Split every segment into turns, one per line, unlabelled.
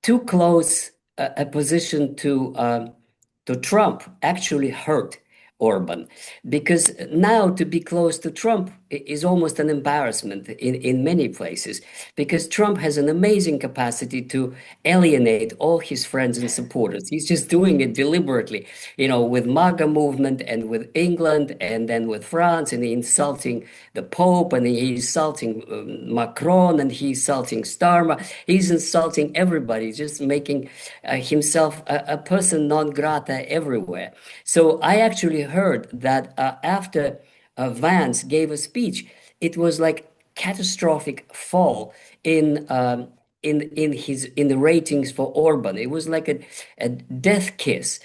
too close a position to Trump actually hurt Orban, because now to be close to Trump is almost an embarrassment in many places, because Trump has an amazing capacity to alienate all his friends and supporters. He's just doing it deliberately, with MAGA movement and with England and then with France, and he's insulting the Pope, and he's insulting Macron, and he's insulting Starmer. He's insulting everybody, just making himself a person non grata everywhere. So I actually heard that after Vance gave a speech, it was like catastrophic fall in the ratings for Orban. It was like a death kiss.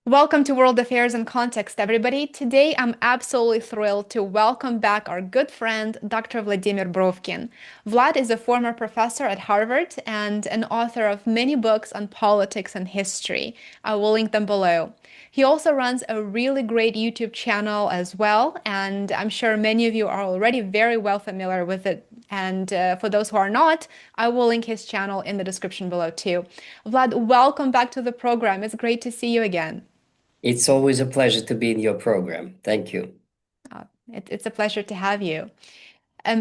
Welcome to World Affairs in Context, everybody. Today, I'm absolutely thrilled to welcome back our good friend, Dr. Vladimir Brovkin. Vlad is a former professor at Harvard and an author of many books on politics and history. I will link them below. He also runs a really great YouTube channel as well, and I'm sure many of you are already very well familiar with it. And for those who are not, I will link his channel in the description below too. Vlad, welcome back to the program. It's great to see you again.
It's always a pleasure to be in your program. Thank you.
It's a pleasure to have you.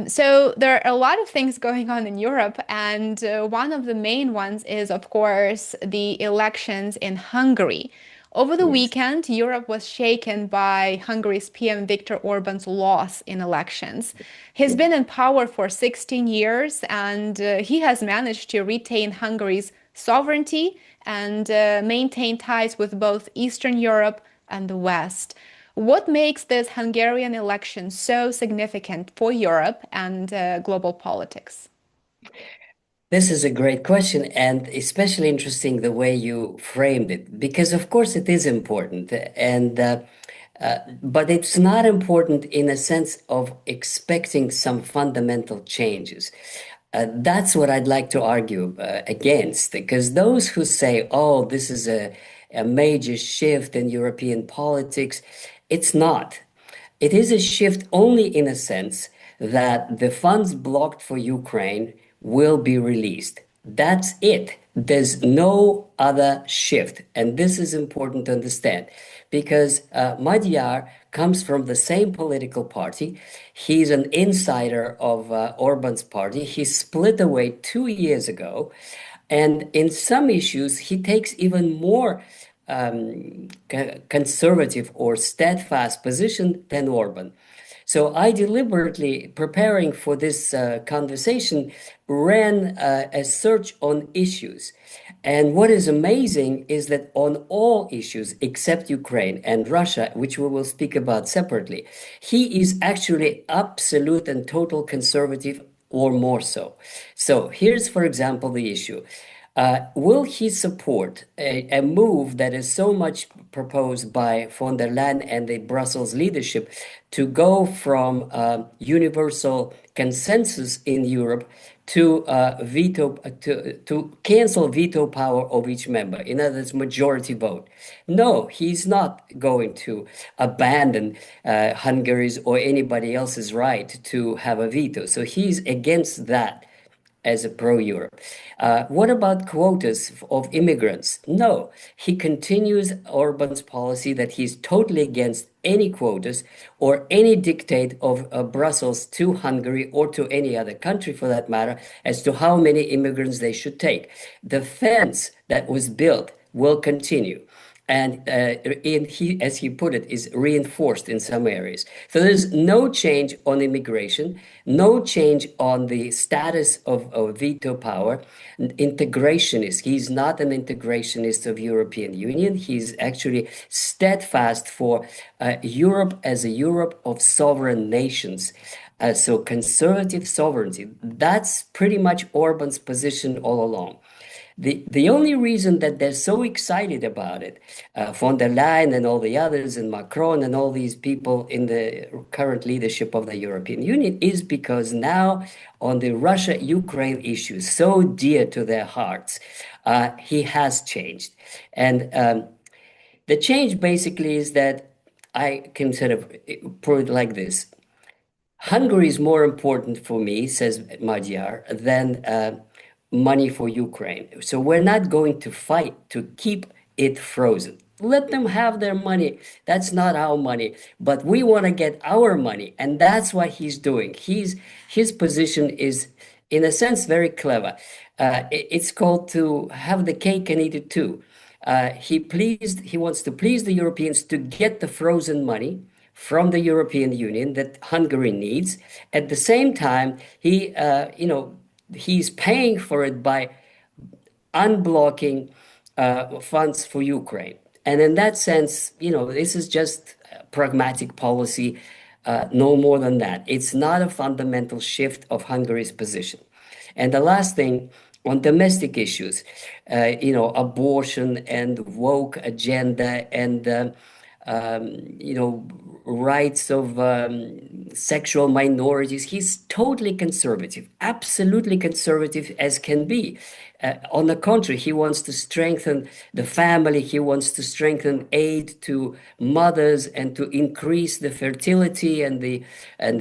So there are a lot of things going on in Europe, and one of the main ones is, of course, the elections in Hungary. Over the
Yes.
weekend, Europe was shaken by Hungary's PM Viktor Orban's loss in elections. He's
Yeah.
been in power for 16 years, and he has managed to retain Hungary's sovereignty and maintain ties with both Eastern Europe and the West. What makes this Hungarian election so significant for Europe and global politics?
This is a great question, and especially interesting the way you framed it, because of course it is important, but it's not important in a sense of expecting some fundamental changes. That's what I'd like to argue against, because those who say, "Oh, this is a major shift in European politics," it's not. It is a shift only in a sense that the funds blocked for Ukraine will be released. That's it. There's no other shift. And this is important to understand because Magyar comes from the same political party. He's an insider of Orban's party. He split away 2 years ago. And in some issues, he takes even more conservative or steadfast position than Orban. So I deliberately, preparing for this conversation, ran a search on issues. And what is amazing is that on all issues except Ukraine and Russia, which we will speak about separately, he is actually absolute and total conservative or more so. So here's, for example, the issue. Will he support a move that is so much proposed by von der Leyen and the Brussels leadership to go from universal consensus in Europe to veto to cancel veto power of each member, in other words, majority vote? No, he's not going to abandon Hungary's or anybody else's right to have a veto. So he's against that as a pro-Europe. What about quotas of immigrants? No, he continues Orban's policy that he's totally against any quotas or any dictate of Brussels to Hungary or to any other country for that matter as to how many immigrants they should take. The fence that was built will continue. And as he put it, is reinforced in some areas. So there's no change on immigration, no change on the status of veto power. Integrationist. He's not an integrationist of European Union. He's actually steadfast for Europe as a Europe of sovereign nations. So conservative sovereignty. That's pretty much Orban's position all along. The only reason that they're so excited about it, von der Leyen and all the others, and Macron and all these people in the current leadership of the European Union, is because now on the Russia-Ukraine issue, so dear to their hearts, he has changed. And the change basically is that I can sort of put it like this. Hungary is more important for me, says Magyar, than money for Ukraine. So we're not going to fight to keep it frozen. Let them have their money. That's not our money, but we want to get our money, and that's what he's doing. His position is, in a sense, very clever. It's called to have the cake and eat it too. He wants to please the Europeans to get the frozen money from the European Union that Hungary needs. At the same time, he's paying for it by unblocking funds for Ukraine. And in that sense, this is just pragmatic policy, no more than that. It's not a fundamental shift of Hungary's position. And the last thing on domestic issues, abortion and woke agenda and rights of sexual minorities. He's totally conservative, absolutely conservative as can be. On the contrary, he wants to strengthen the family. He wants to strengthen aid to mothers and to increase the fertility and the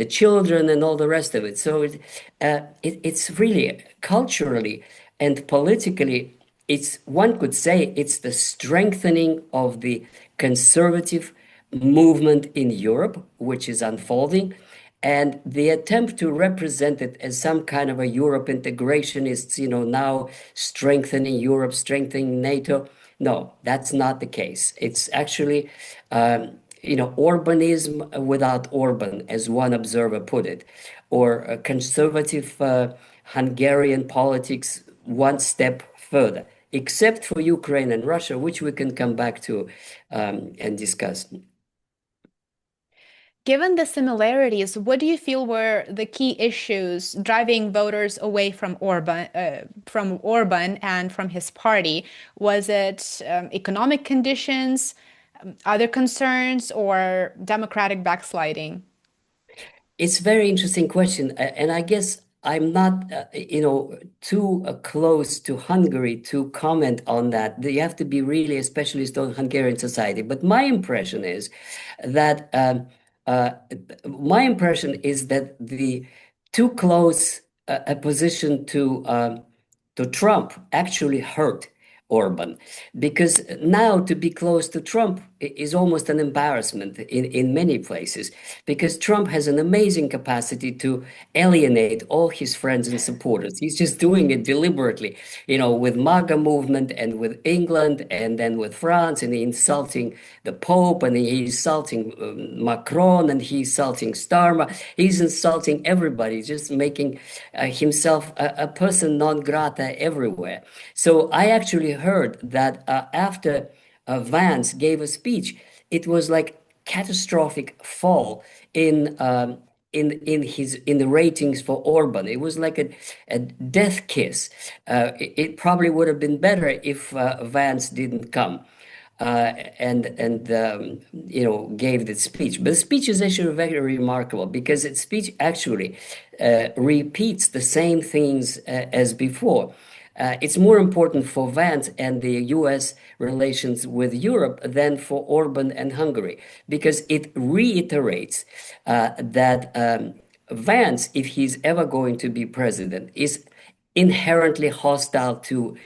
children and all the rest of it. So it's really culturally and politically, it's one could say it's the strengthening of the conservative movement in Europe, which is unfolding, and the attempt to represent it as some kind of a Europe integrationist, now strengthening Europe, strengthening NATO. No, that's not the case. It's actually, Orbanism without Orban, as one observer put it, or a conservative Hungarian politics one step further, except for Ukraine and Russia, which we can come back to and discuss.
Given the similarities, what do you feel were the key issues driving voters away from Orban and from his party? Was it economic conditions, other concerns, or democratic backsliding?
It's a very interesting question, and I guess I'm not, too close to Hungary to comment on that. You have to be really a specialist on Hungarian society. But that uh, my impression is that the too close a position to Trump actually hurt Orban, because now to be close to Trump is almost an embarrassment in many places, because Trump has an amazing capacity to alienate all his friends and supporters. He's just doing it deliberately, with MAGA movement and with England and then with France, and he's insulting the Pope, and he's insulting Macron, and he's insulting Starmer. He's insulting everybody, just making himself a person non grata everywhere. So I actually heard that after Vance gave a speech, it was like catastrophic fall in in the ratings for Orban. It was like a death kiss. It probably would have been better if Vance didn't come and gave the speech. But the speech is actually very remarkable because the speech actually repeats the same things as before. It's more important for Vance and the US relations with Europe than for Orban and Hungary, because it reiterates that Vance, if he's ever going to be president, is inherently hostile to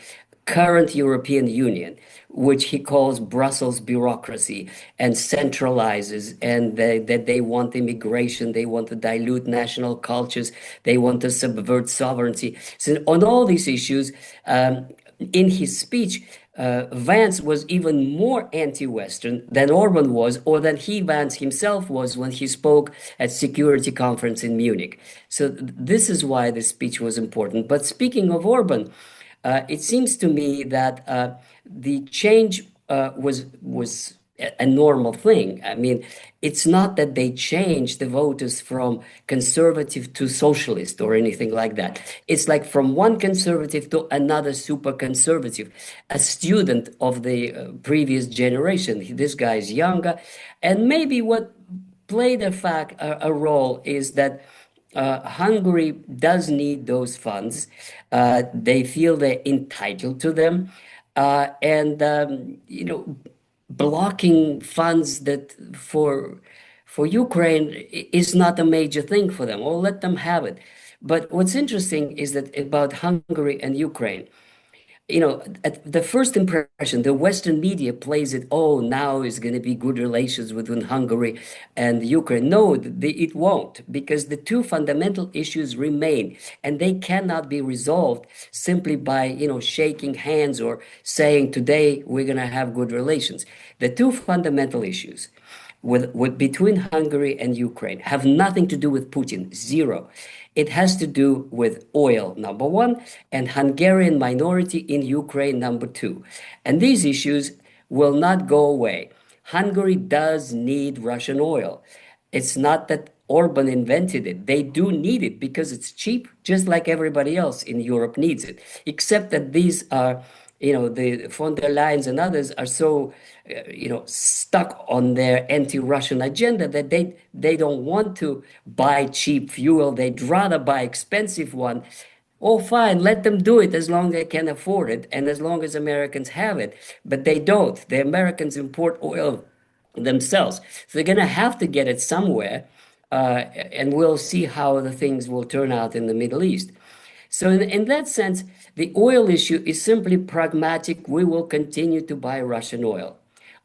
current European Union, which he calls Brussels bureaucracy, and centralizes, and that they want immigration, they want to dilute national cultures, they want to subvert sovereignty. So on all these issues, in his speech, Vance was even more anti-Western than Orban was, or than Vance himself was when he spoke at Security Conference in Munich. So this is why the speech was important. But speaking of Orban, it seems to me that the change was a normal thing. I mean, it's not that they changed the voters from conservative to socialist or anything like that. It's like from one conservative to another super conservative, a student of the previous generation. This guy is younger, and maybe what played a role is that Hungary does need those funds. They feel they're entitled to them. And blocking funds that for Ukraine is not a major thing for them, or let them have it. But what's interesting is that about Hungary and Ukraine, at the first impression, the Western media plays it, oh, now is going to be good relations between Hungary and Ukraine. No, it won't, because the two fundamental issues remain, and they cannot be resolved simply by, shaking hands or saying today we're going to have good relations. The two fundamental issues between Hungary and Ukraine have nothing to do with Putin, zero. It has to do with oil, number one, and Hungarian minority in Ukraine, number two. And these issues will not go away. Hungary does need Russian oil. It's not that Orban invented it. They do need it because it's cheap, just like everybody else in Europe needs it. Except that these are, the von der Leyens and others are so, stuck on their anti-Russian agenda that they don't want to buy cheap fuel. They'd rather buy expensive one. Oh, fine, let them do it as long as they can afford it and as long as Americans have it. But they don't. The Americans import oil themselves. So they're going to have to get it somewhere, and we'll see how the things will turn out in the Middle East. So in that sense, the oil issue is simply pragmatic. We will continue to buy Russian oil.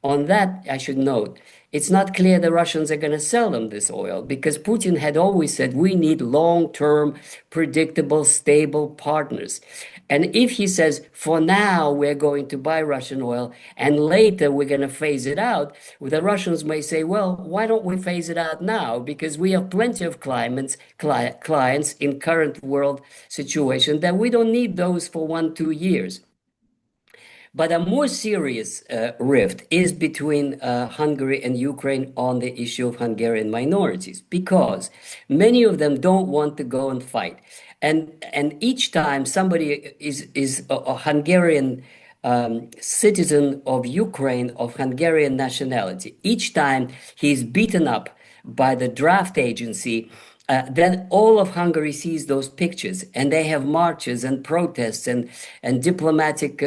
On that, I should note, it's not clear the Russians are going to sell them this oil because Putin had always said we need long-term, predictable, stable partners. And if he says, for now, we're going to buy Russian oil and later we're going to phase it out, the Russians may say, well, why don't we phase it out now? Because we have plenty of clients in current world situation that we don't need those for 1, 2 years. But a more serious rift is between Hungary and Ukraine on the issue of Hungarian minorities, because many of them don't want to go and fight. And each time somebody is a Hungarian citizen of Ukraine of Hungarian nationality, each time he's beaten up by the draft agency, then all of Hungary sees those pictures, and they have marches and protests and diplomatic,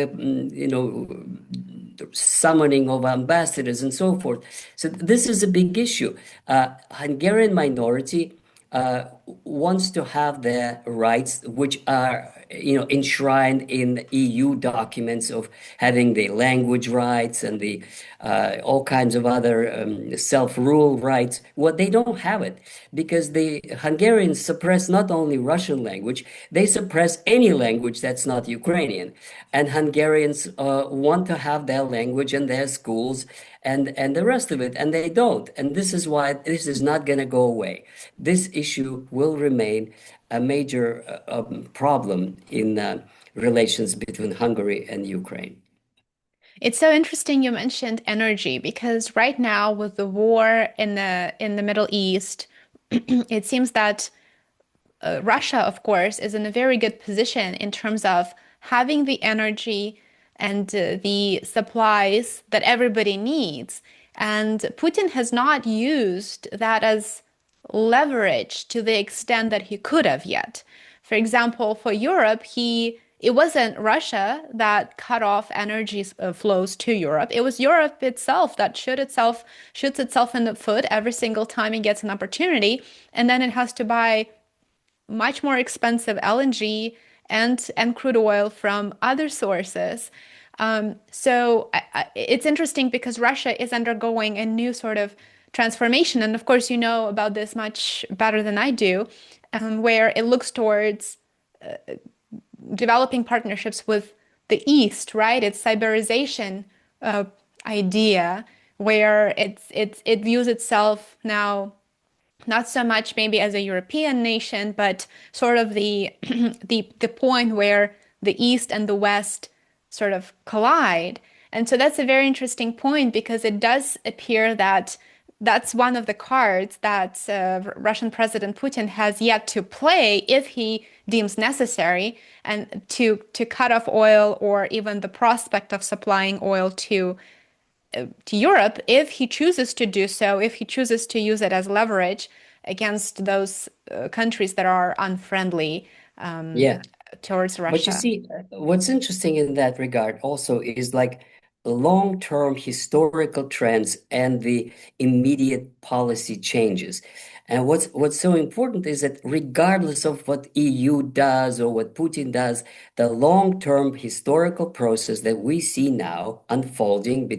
summoning of ambassadors and so forth. So this is a big issue. Hungarian minority wants to have their rights, which are enshrined in EU documents of having the language rights and the all kinds of other self-rule rights. Well, they don't have it because the Hungarians suppress not only Russian language, they suppress any language that's not Ukrainian. And Hungarians want to have their language and their schools and the rest of it, and they don't. And this is why this is not going to go away. This issue will remain a major problem in relations between Hungary and Ukraine.
It's so interesting you mentioned energy because right now with the war in the Middle East, it seems that Russia, of course, is in a very good position in terms of having the energy and the supplies that everybody needs. And Putin has not used that as leverage to the extent that he could have yet. For example, for Europe, it wasn't Russia that cut off energy flows to Europe. It was Europe itself that shoots itself in the foot every single time it gets an opportunity, and then it has to buy much more expensive LNG and crude oil from other sources. So it's interesting because Russia is undergoing a new sort of transformation. And of course, you know about this much better than I do, where it looks towards developing partnerships with the East, right? It's Siberization idea where it views itself now not so much maybe as a European nation, but sort of the the point where the East and the West sort of collide. And so that's a very interesting point because it does appear that that's one of the cards that Russian President Putin has yet to play if he deems necessary, and to cut off oil or even the prospect of supplying oil to Europe if he chooses to do so, if he chooses to use it as leverage against those countries that are unfriendly
Yeah.
towards
But you
Russia.
see, what's interesting in that regard also is like long-term historical trends and the immediate policy changes. And what's so important is that regardless of what EU does or what Putin does, the long-term historical process that we see now unfolding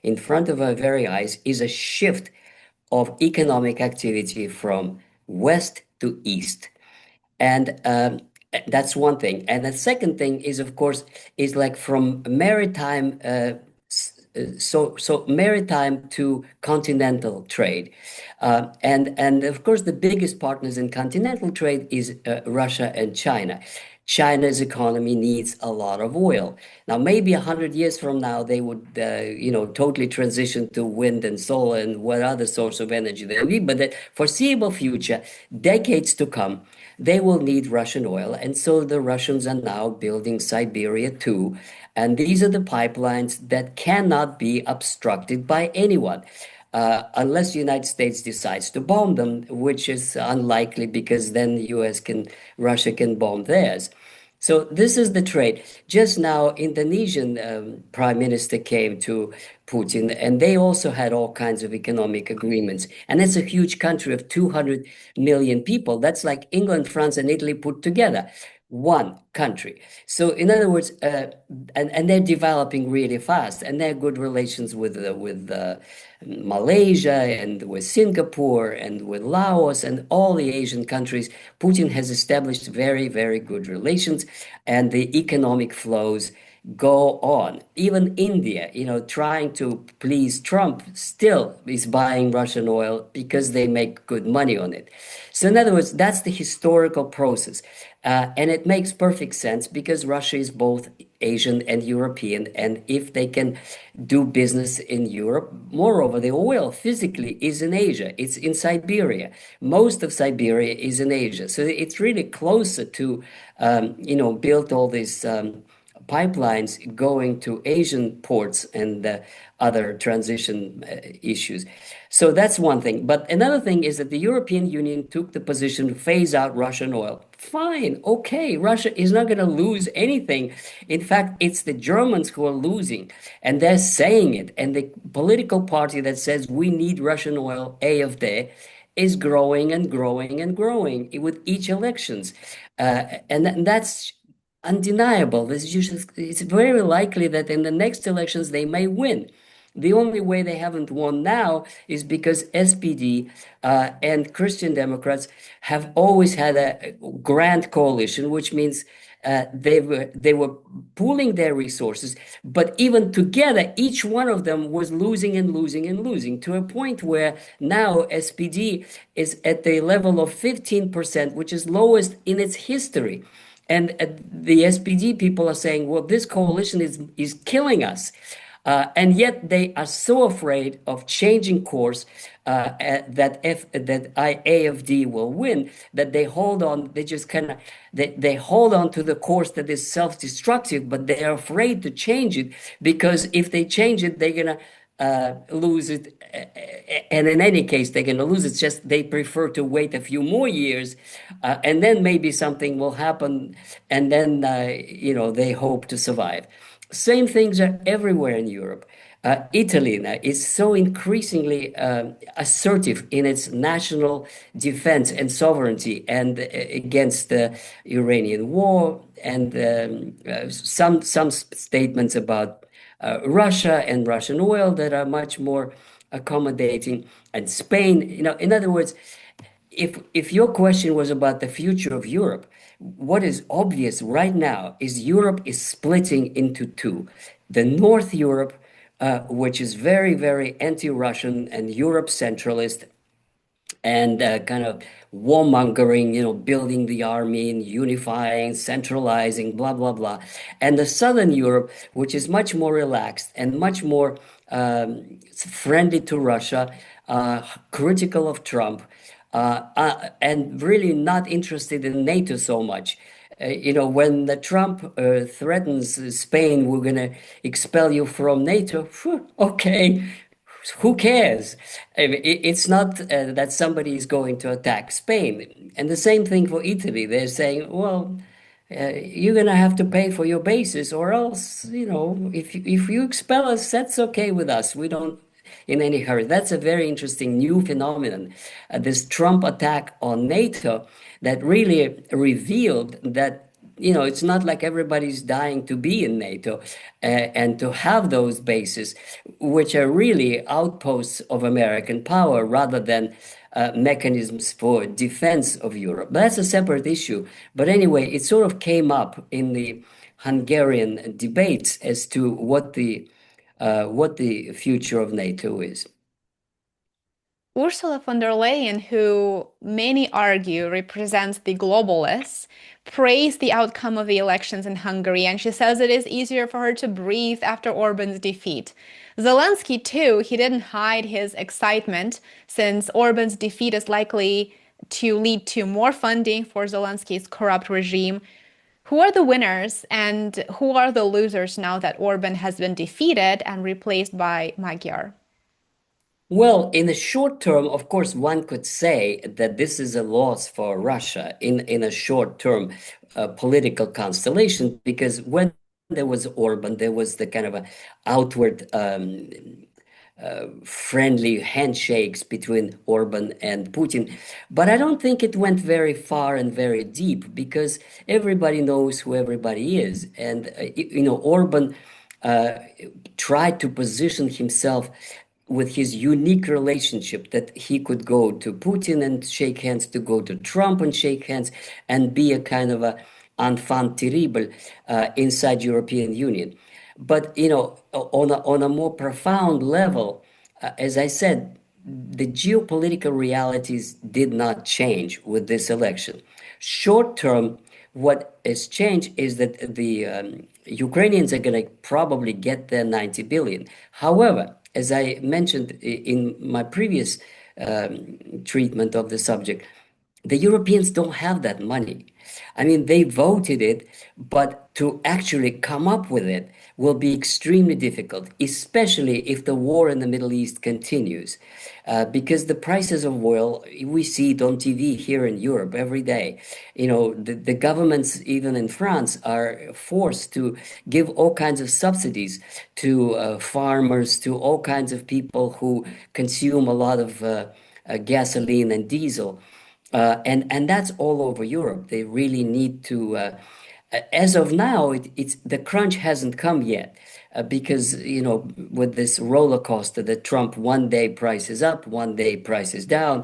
in front of our very eyes is a shift of economic activity from west to east. And that's one thing. And the second thing is, of course, is like from maritime, so maritime to continental trade, and of course the biggest partners in continental trade is Russia and China. China's economy needs a lot of oil. Now, maybe 100 years from now, they would, totally transition to wind and solar and what other source of energy there will be. But the foreseeable future, decades to come, they will need Russian oil. And so the Russians are now building Siberia too. And these are the pipelines that cannot be obstructed by anyone. Unless the United States decides to bomb them, which is unlikely because then Russia can bomb theirs. So this is the trade. Just now, Indonesian prime minister came to Putin, and they also had all kinds of economic agreements. And it's a huge country of 200 million people. That's like England, France, and Italy put together. One country. So, in other words, and they're developing really fast, and they have good relations with Malaysia and with Singapore and with Laos and all the Asian countries. Putin has established very, very good relations, and the economic flows go on. Even India, trying to please Trump, still is buying Russian oil because they make good money on it. So, in other words, that's the historical process. And it makes perfect sense because Russia is both Asian and European. And if they can do business in Europe, moreover, the oil physically is in Asia, it's in Siberia. Most of Siberia is in Asia. So it's really closer to, build all these pipelines going to Asian ports and other transition issues. So that's one thing. But another thing is that the European Union took the position to phase out Russian oil. Fine, okay, Russia is not going to lose anything. In fact, it's the Germans who are losing, and they're saying it. And the political party that says we need Russian oil, AfD, is growing and growing and growing with each elections. And that's undeniable. It's very likely that in the next elections they may win. The only way they haven't won now is because SPD and Christian Democrats have always had a grand coalition, which means they were pooling their resources, but even together, each one of them was losing and losing and losing to a point where now SPD is at the level of 15%, which is lowest in its history. And the SPD people are saying, well, this coalition is killing us. And yet they are so afraid of changing course that AfD will win that they hold on. They just they hold on to the course that is self-destructive, but they are afraid to change it because if they change it, they're gonna lose it. And in any case, they're going to lose it. It's just they prefer to wait a few more years, and then maybe something will happen, and then they hope to survive. Same things are everywhere in Europe. Italy now is so increasingly assertive in its national defense and sovereignty and against the Iranian war, and some statements about Russia and Russian oil that are much more accommodating, and Spain. In other words, if your question was about the future of Europe, what is obvious right now is Europe is splitting into two. The North Europe, which is very, very anti-Russian and Europe centralist, and kind of warmongering, building the army and unifying, centralizing, blah, blah, blah. And the Southern Europe, which is much more relaxed and much more friendly to Russia, critical of Trump, and really not interested in NATO so much. When the Trump threatens Spain, we're going to expel you from NATO. Okay, who cares? I mean, it's not that somebody is going to attack Spain. And the same thing for Italy. They're saying, well, you're gonna have to pay for your bases, or else, if you expel us, that's okay with us. We don't in any hurry. That's a very interesting new phenomenon. This Trump attack on NATO that really revealed that it's not like everybody's dying to be in NATO and to have those bases, which are really outposts of American power rather than mechanisms for defense of Europe. That's a separate issue. But anyway, it sort of came up in the Hungarian debates as to what the future of NATO is.
Ursula von der Leyen, who many argue represents the globalists, praised the outcome of the elections in Hungary, and she says it is easier for her to breathe after Orban's defeat. Zelensky, too, he didn't hide his excitement since Orban's defeat is likely to lead to more funding for Zelensky's corrupt regime. Who are the winners and who are the losers now that Orban has been defeated and replaced by Magyar?
Well, in the short term, of course, one could say that this is a loss for Russia in a short term political constellation, because when there was Orban, there was the kind of a outward friendly handshakes between Orban and Putin. But I don't think it went very far and very deep, because everybody knows who everybody is. And, Orban uh, tried to position himself with his unique relationship, that he could go to Putin and shake hands, to go to Trump and shake hands, and be a kind of a enfant terrible inside European Union. But on a more profound level, as I said, the geopolitical realities did not change with this election. Short term, what has changed is that the Ukrainians are going to probably get their 90 billion. However, as I mentioned in my previous treatment of the subject, the Europeans don't have that money. I mean, they voted it, but to actually come up with it will be extremely difficult, especially if the war in the Middle East continues. Because the prices of oil, we see it on TV here in Europe every day. The governments, even in France, are forced to give all kinds of subsidies to farmers, to all kinds of people who consume a lot of gasoline and diesel. And that's all over Europe. They really need to. As of now, it's the crunch hasn't come yet, because with this roller coaster that Trump one day prices up, one day prices down.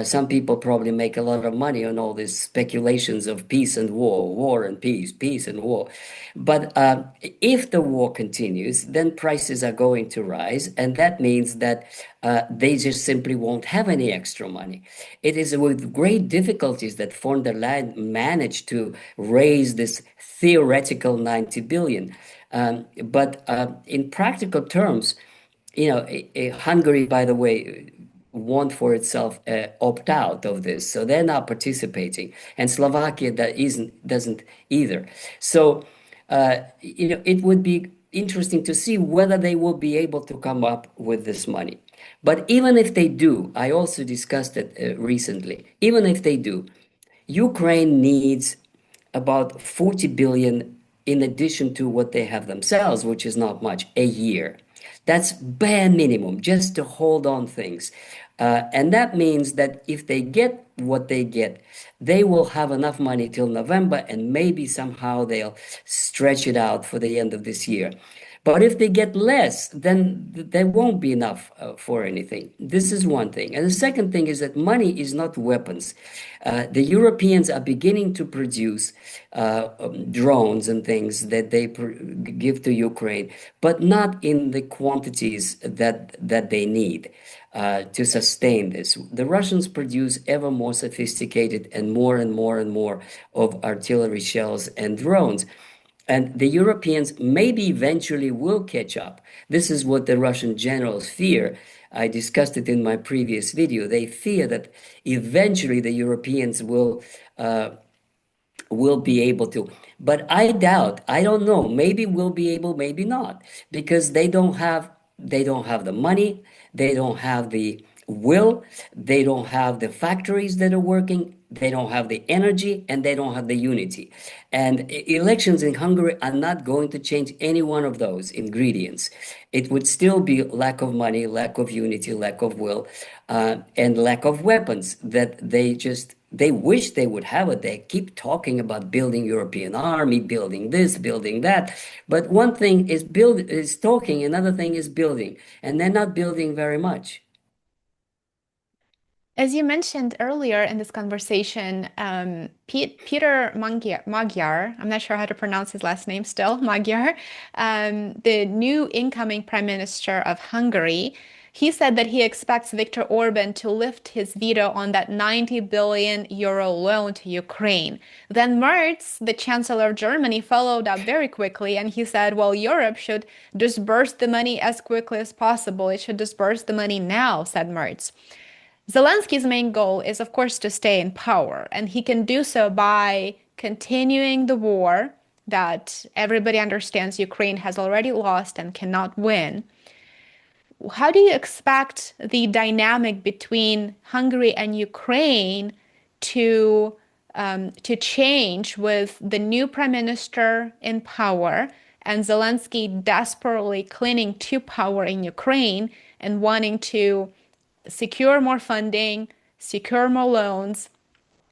Some people probably make a lot of money on all these speculations of peace and war, war and peace, peace and war. But if the war continues, then prices are going to rise, and that means that they just simply won't have any extra money. It is with great difficulties that von der Leyen managed to raise this theoretical 90 billion. But in practical terms, Hungary, by the way, want for itself opt out of this, so they're not participating, and Slovakia doesn't either. So it would be interesting to see whether they will be able to come up with this money. But even if they do, I also discussed it recently. Even if they do, Ukraine needs about 40 billion in addition to what they have themselves, which is not much, a year. That's bare minimum just to hold on things. And that means that if they get what they get, they will have enough money till November, and maybe somehow they'll stretch it out for the end of this year. But if they get less, then there won't be enough for anything. This is one thing. And the second thing is that money is not weapons. The Europeans are beginning to produce drones and things that they give to Ukraine, but not in the quantities that they need to sustain this. The Russians produce ever more sophisticated and more and more and more of artillery shells and drones. And the Europeans maybe eventually will catch up. This is what the Russian generals fear. I discussed it in my previous video. They fear that eventually the Europeans will be able to. But I doubt, I don't know. Maybe we'll be able, maybe not, because they don't have the money, they don't have the will, they don't have the factories that are working. they don't have the energy, and they don't have the unity. And elections in Hungary are not going to change any one of those ingredients. It would still be lack of money, lack of unity, lack of will, and lack of weapons that they wish they would have it. They keep talking about building European army, building this, building that. But one thing is talking, another thing is building, and they're not building very much.
As you mentioned earlier in this conversation, Peter Magyar, I'm not sure how to pronounce his last name still, Magyar, the new incoming Prime Minister of Hungary, he said that he expects Viktor Orban to lift his veto on that 90 billion euro loan to Ukraine. Then Merz, the Chancellor of Germany, followed up very quickly and he said, well, Europe should disburse the money as quickly as possible. It should disburse the money now, said Merz. Zelensky's main goal is, of course, to stay in power, and he can do so by continuing the war that everybody understands Ukraine has already lost and cannot win. How do you expect the dynamic between Hungary and Ukraine to to change with the new prime minister in power and Zelensky desperately clinging to power in Ukraine and wanting to secure more funding, secure more loans,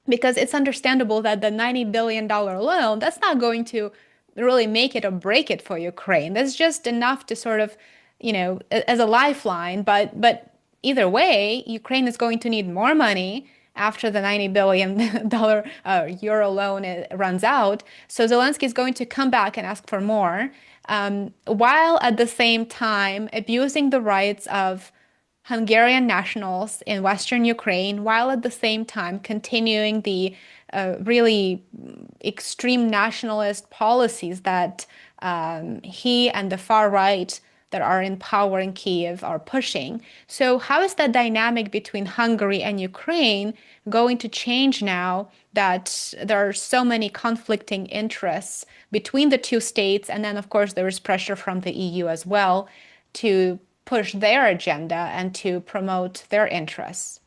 because it's understandable that the $90 billion loan, that's not going to really make it or break it for Ukraine. That's just enough to sort of, as a lifeline. But either way, Ukraine is going to need more money after the $90 billion euro loan runs out. So Zelensky is going to come back and ask for more, while at the same time abusing the rights of Hungarian nationals in Western Ukraine, while at the same time continuing the really extreme nationalist policies that he and the far right that are in power in Kiev are pushing. So, how is that dynamic between Hungary and Ukraine going to change now that there are so many conflicting interests between the two states? And then, of course, there is pressure from the EU as well to push their agenda and to promote their interests?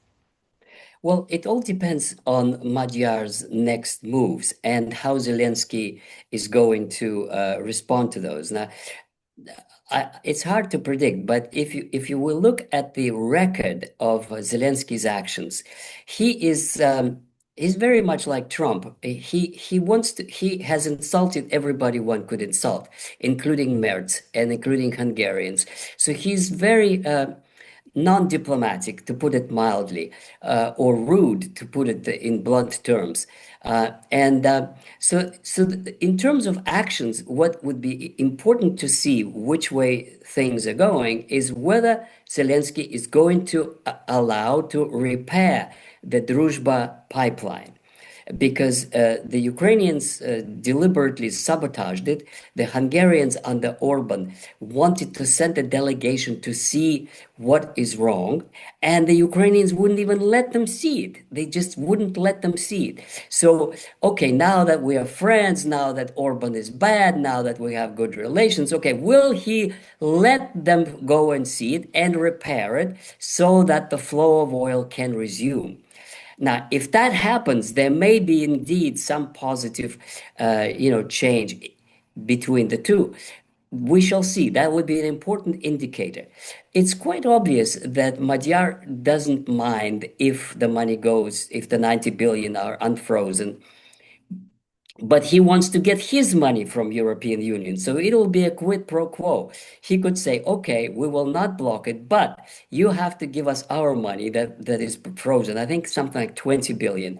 Well, it all depends on Magyar's next moves and how Zelensky is going to respond to those. Now, it's hard to predict, but if you will look at the record of Zelensky's actions, he is he's very much like Trump. He has insulted everybody one could insult, including Merz and including Hungarians. So he's very non-diplomatic, to put it mildly, or rude, to put it in blunt terms. In terms of actions, what would be important to see which way things are going is whether Zelensky is going to allow to repair the Druzhba pipeline, because the Ukrainians deliberately sabotaged it. The Hungarians under Orban wanted to send a delegation to see what is wrong, and the Ukrainians wouldn't even let them see it. They just wouldn't let them see it. So, okay, now that we are friends, now that Orban is bad, now that we have good relations, okay, will he let them go and see it and repair it so that the flow of oil can resume? Now, if that happens, there may be indeed some positive, change between the two. We shall see. That would be an important indicator. It's quite obvious that Magyar doesn't mind if the money goes, if the 90 billion are unfrozen, but he wants to get his money from European Union. So it'll be a quid pro quo. He could say, okay, we will not block it, but you have to give us our money that is frozen. I think something like 20 billion.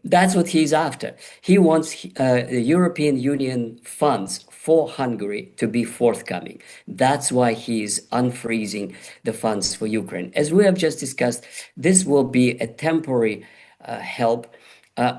That's what he's after. He wants the European Union funds for Hungary to be forthcoming. That's why he's unfreezing the funds for Ukraine. As we have just discussed, this will be a temporary help.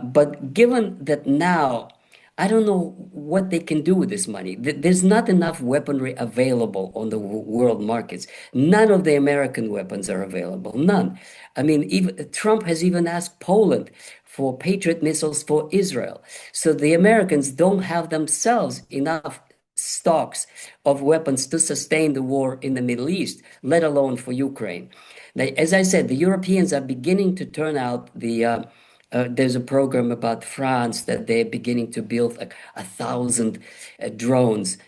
But given that now, I don't know what they can do with this money. There's not enough weaponry available on the world markets. None of the American weapons are available. None. I mean, even Trump has even asked Poland for Patriot missiles for Israel. So the Americans don't have themselves enough stocks of weapons to sustain the war in the Middle East, let alone for Ukraine. Now, as I said, the Europeans are beginning to turn out There's a program about France that they're beginning to build like 1,000 drones.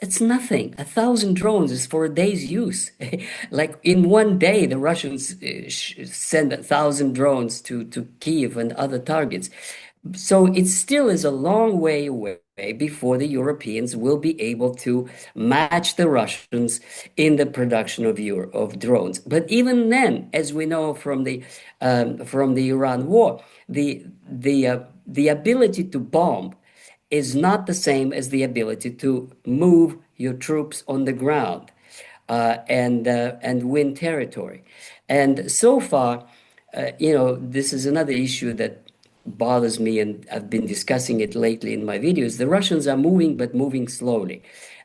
It's nothing. 1,000 drones is for a day's use. Like in one day, the Russians send 1,000 drones to Kiev and other targets. So it still is a long way away before the Europeans will be able to match the Russians in the production of drones. But even then, as we know from the Iran war, the ability to bomb is not the same as the ability to move your troops on the ground and win territory. And so far, this is another issue that bothers me, and I've been discussing it lately in my videos. The Russians are moving, but moving slowly.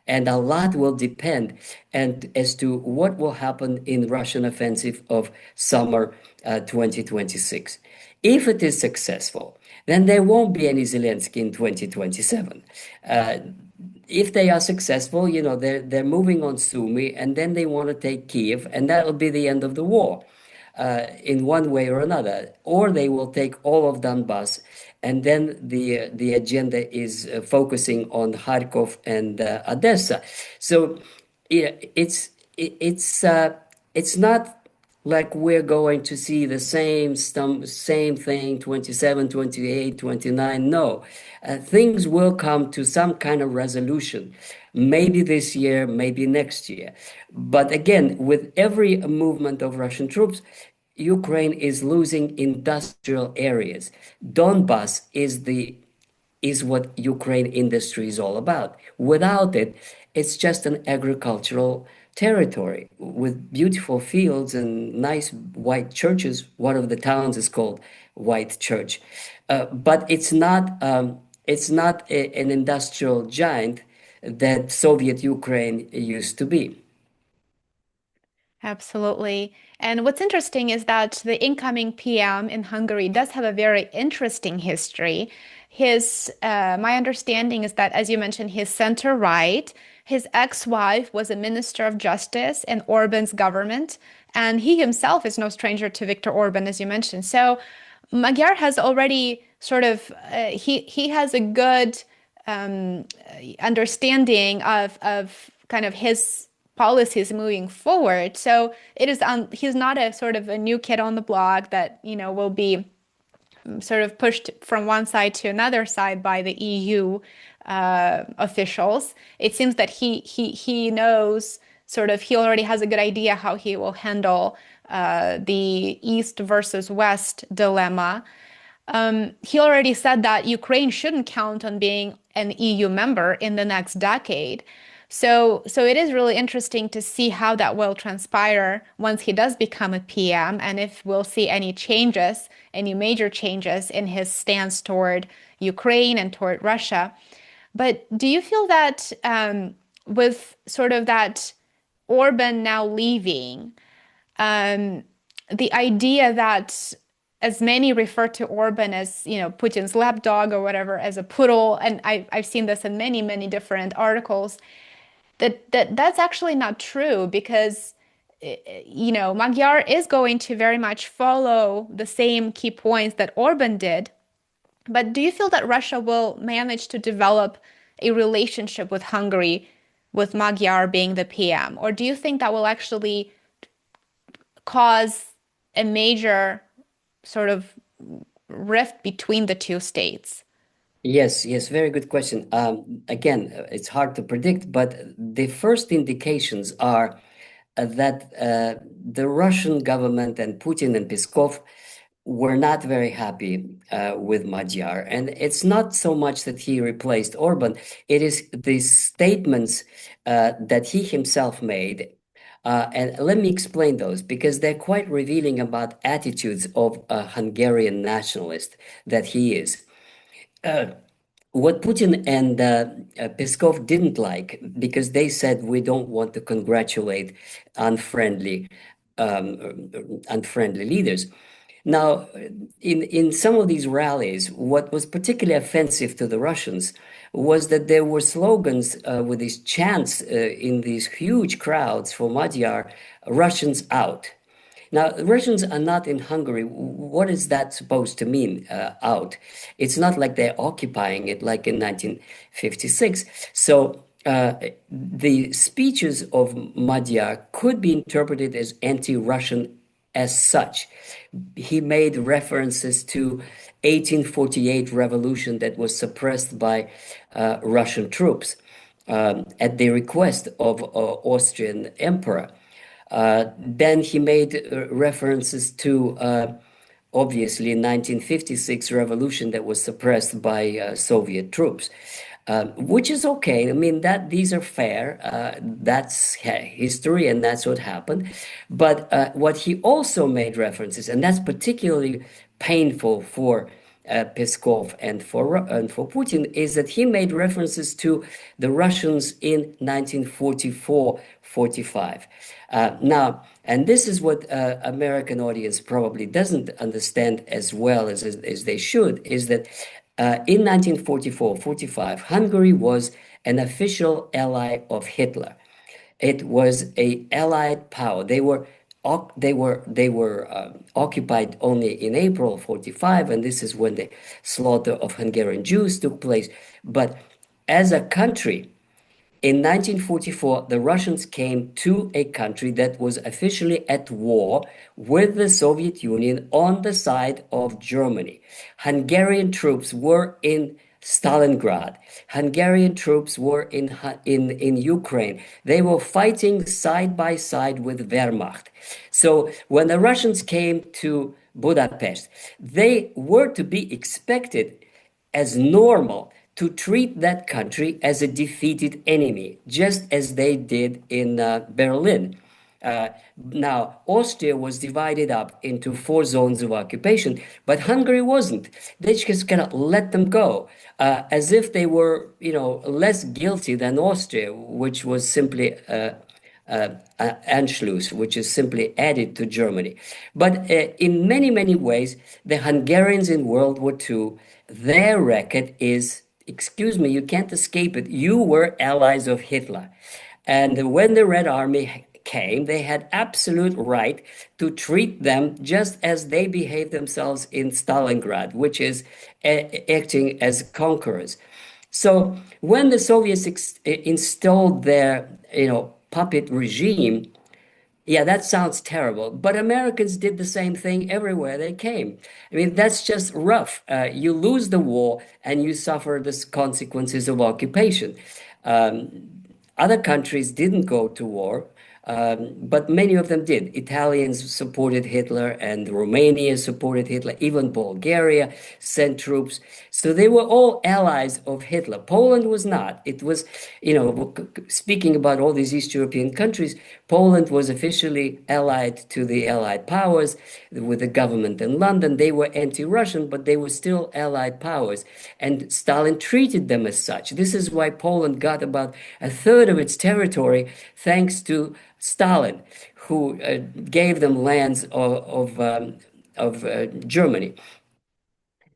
And a lot will depend and as to what will happen in Russian offensive of summer 2026. If it is successful, then there won't be any Zelensky in 2027. If they are successful, they're moving on Sumy, and then they want to take Kiev, and that'll be the end of the war in one way or another. Or they will take all of Donbass, and then the agenda is focusing on Kharkov and Odessa. So yeah, it's not like we're going to see the same thing 27, 28, 29. No, things will come to some kind of resolution, maybe this year, maybe next year. But again, with every movement of Russian troops, Ukraine is losing industrial areas. Donbass is what Ukraine industry is all about. Without it, it's just an agricultural territory with beautiful fields and nice white churches. One of the towns is called White Church, but it's not an industrial giant that Soviet Ukraine used to be.
Absolutely. And what's interesting is that the incoming PM in Hungary does have a very interesting history. My understanding is that, as you mentioned, he's center right. His ex-wife was a minister of justice in Orban's government, and he himself is no stranger to Viktor Orban, as you mentioned. So Magyar has already sort of he has a good um, understanding of kind of his policies moving forward. So he's not a sort of a new kid on the block that, will be sort of pushed from one side to another side by the EU officials. It seems that he knows sort of he already has a good idea how he will handle the East versus West dilemma. He already said that Ukraine shouldn't count on being an EU member in the next decade. So it is really interesting to see how that will transpire once he does become a PM, and if we'll see any changes, any major changes in his stance toward Ukraine and toward Russia. But do you feel that with sort of that Orban now leaving, um, the idea that as many refer to Orban as, Putin's lapdog or whatever, as a poodle, and I've seen this in many, many different articles, that's actually not true because Magyar is going to very much follow the same key points that Orban did. But do you feel that Russia will manage to develop a relationship with Hungary with Magyar being the PM? Or do you think that will actually cause a major sort of rift between the two states?
Yes, yes, very good question. Again, it's hard to predict, but the first indications are that the Russian government and Putin and Peskov were not very happy with Magyar. And it's not so much that he replaced Orban, it is the statements that he himself made. And let me explain those because they're quite revealing about attitudes of a Hungarian nationalist that he is. Uh, what Putin and Peskov didn't like, because they said we don't want to congratulate unfriendly, unfriendly leaders. Now, in some of these rallies, what was particularly offensive to the Russians was that there were slogans with these chants in these huge crowds for Magyar, Russians out. Now, the Russians are not in Hungary. What is that supposed to mean out? It's not like they're occupying it like in 1956. So the speeches of Magyar could be interpreted as anti-Russian as such. He made references to 1848 revolution that was suppressed by Russian troops at the request of Austrian emperor. Then he made references to obviously 1956 revolution that was suppressed by Soviet troops, which is okay. I mean that these are fair. That's history, and that's what happened. But what he also made references, and that's particularly painful for Peskov and for Putin, is that he made references to the Russians in 1944-45. Now, and this is what American audience probably doesn't understand as well as they should, is that in 1944-45, Hungary was an official ally of Hitler. It was a allied power. They were occupied only in April 45, and this is when the slaughter of Hungarian Jews took place. But as a country, in 1944, the Russians came to a country that was officially at war with the Soviet Union on the side of Germany. Hungarian troops were in Stalingrad. Hungarian troops were in Ukraine. They were fighting side by side with Wehrmacht. So when the Russians came to Budapest, they were to be expected as normal to treat that country as a defeated enemy, just as they did in Berlin. Now, Austria was divided up into 4 zones of occupation, but Hungary wasn't. They just kind of let them go, as if they were, less guilty than Austria, which was simply Anschluss, which is simply added to Germany. But in many, many ways, the Hungarians in World War II, their record is, excuse me, you can't escape it. You were allies of Hitler. And when the Red Army came, they had absolute right to treat them just as they behaved themselves in Stalingrad, which is acting as conquerors. So when the Soviets installed their, puppet regime, yeah, that sounds terrible. But Americans did the same thing everywhere they came. I mean, that's just rough. You lose the war and you suffer the consequences of occupation. Other countries didn't go to war, but many of them did. Italians supported Hitler, and Romania supported Hitler. Even Bulgaria sent troops. So they were all allies of Hitler. Poland was not. It was, speaking about all these East European countries, Poland was officially allied to the Allied powers with the government in London. They were anti-Russian, but they were still Allied powers. And Stalin treated them as such. This is why Poland got about a third of its territory thanks to Stalin, who gave them lands of Germany.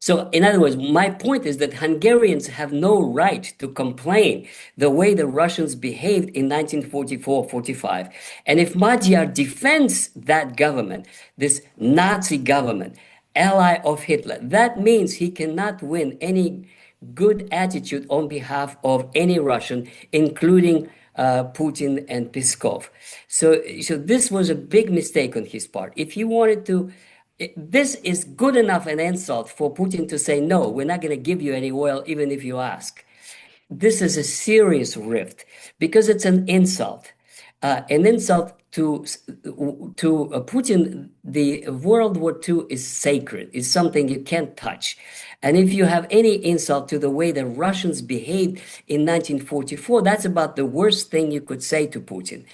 So, in other words, my point is that Hungarians have no right to complain the way the Russians behaved in 1944-45. And if Magyar defends that government, this Nazi government, ally of Hitler, that means he cannot win any good attitude on behalf of any Russian, including Putin and Peskov. So this was a big mistake on his part. If he wanted to, this is good enough an insult for Putin to say, no, we're not going to give you any oil, even if you ask. This is a serious rift because it's an insult. An insult to Putin. The World War II is sacred, is something you can't touch. And if you have any insult to the way the Russians behaved in 1944, that's about the worst thing you could say to Putin,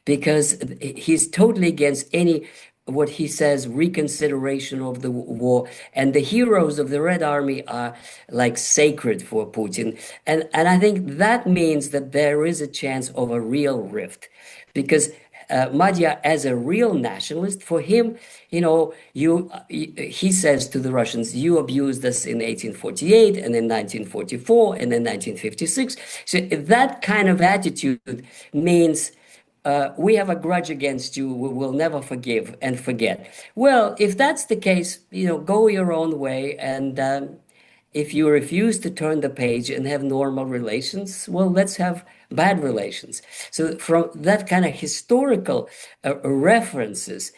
because he's totally against any, what he says, reconsideration of the war. And the heroes of the Red Army are like sacred for Putin. And I think that means that there is a chance of a real rift, because Magyar, as a real nationalist, for him, he says to the Russians, you abused us in 1848 and in 1944 and in 1956. So that kind of attitude means we have a grudge against you. We will never forgive and forget. Well, if that's the case, go your own way. And if you refuse to turn the page and have normal relations, well, let's have bad relations. So, from that kind of historical references,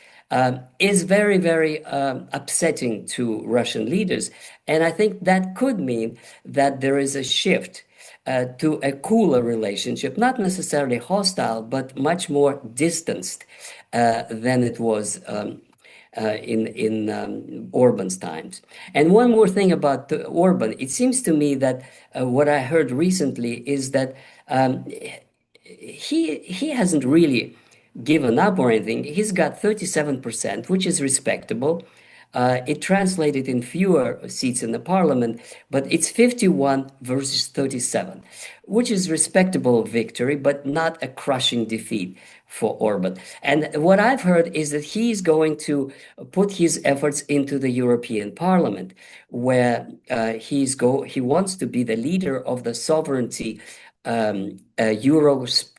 is very, very upsetting to Russian leaders. And I think that could mean that there is a shift to a cooler relationship, not necessarily hostile, but much more distanced than it was in Orban's times. And one more thing about Orban, it seems to me that what I heard recently is that um, he hasn't really given up or anything. He's got 37%, which is respectable. It translated in fewer seats in the parliament, but it's 51 versus 37, which is respectable victory, but not a crushing defeat for Orban. And what I've heard is that he's going to put his efforts into the European Parliament, where he wants to be the leader of the sovereignty Eurosceptics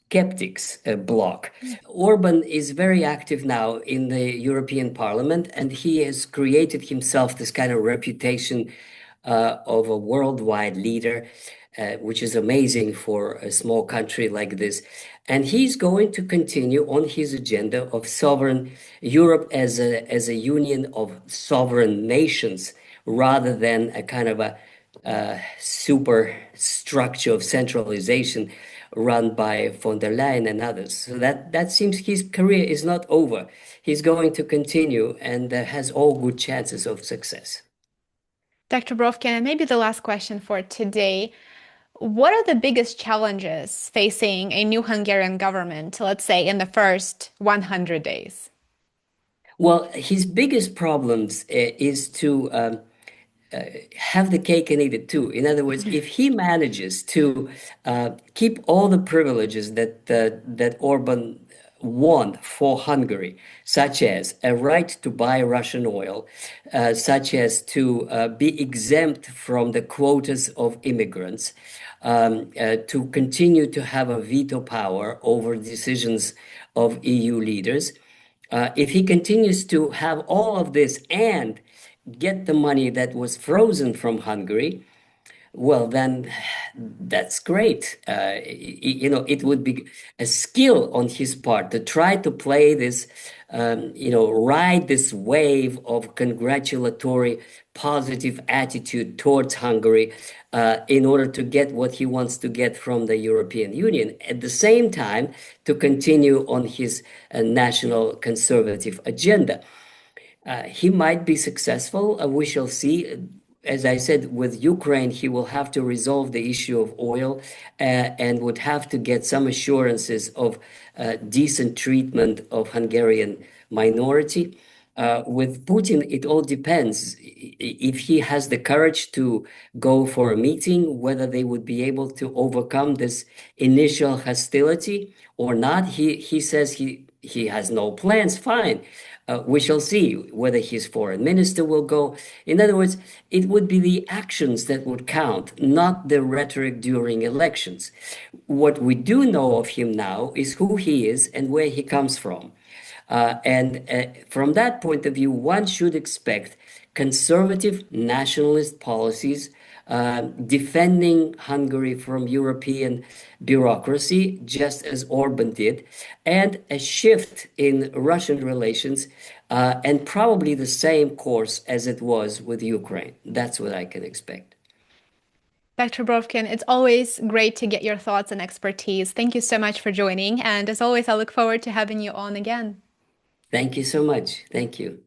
bloc. Orban is very active now in the European Parliament, and he has created himself this kind of reputation of a worldwide leader, which is amazing for a small country like this. And he's going to continue on his agenda of sovereign Europe as a union of sovereign nations rather than a kind of a super structure of centralization run by von der Leyen and others. So that seems his career is not over. He's going to continue and has all good chances of success.
Dr. Brovkin, and maybe the last question for today. What are the biggest challenges facing a new Hungarian government, let's say in the first 100 days?
Well, his biggest problems is to have the cake and eat it too. In other words, if he manages to keep all the privileges that Orban won for Hungary, such as a right to buy Russian oil, such as to be exempt from the quotas of immigrants, to continue to have a veto power over decisions of EU leaders. If he continues to have all of this and get the money that was frozen from Hungary, well, then that's great. It would be a skill on his part to try to play this, ride this wave of congratulatory, positive attitude towards Hungary in order to get what he wants to get from the European Union. At the same time, to continue on his national conservative agenda. He might be successful. We shall see. As I said, with Ukraine, he will have to resolve the issue of oil and would have to get some assurances of decent treatment of Hungarian minority. With Putin, it all depends. If he has the courage to go for a meeting, whether they would be able to overcome this initial hostility or not. He says he has no plans. Fine. We shall see whether his foreign minister will go. In other words, it would be the actions that would count, not the rhetoric during elections. What we do know of him now is who he is and where he comes from. And from that point of view, one should expect conservative nationalist policies defending Hungary from European bureaucracy, just as Orban did, and a shift in Russian relations, and probably the same course as it was with Ukraine. That's what I can expect.
Dr. Brovkin, it's always great to get your thoughts and expertise. Thank you so much for joining. And as always, I look forward to having you on again.
Thank you so much. Thank you.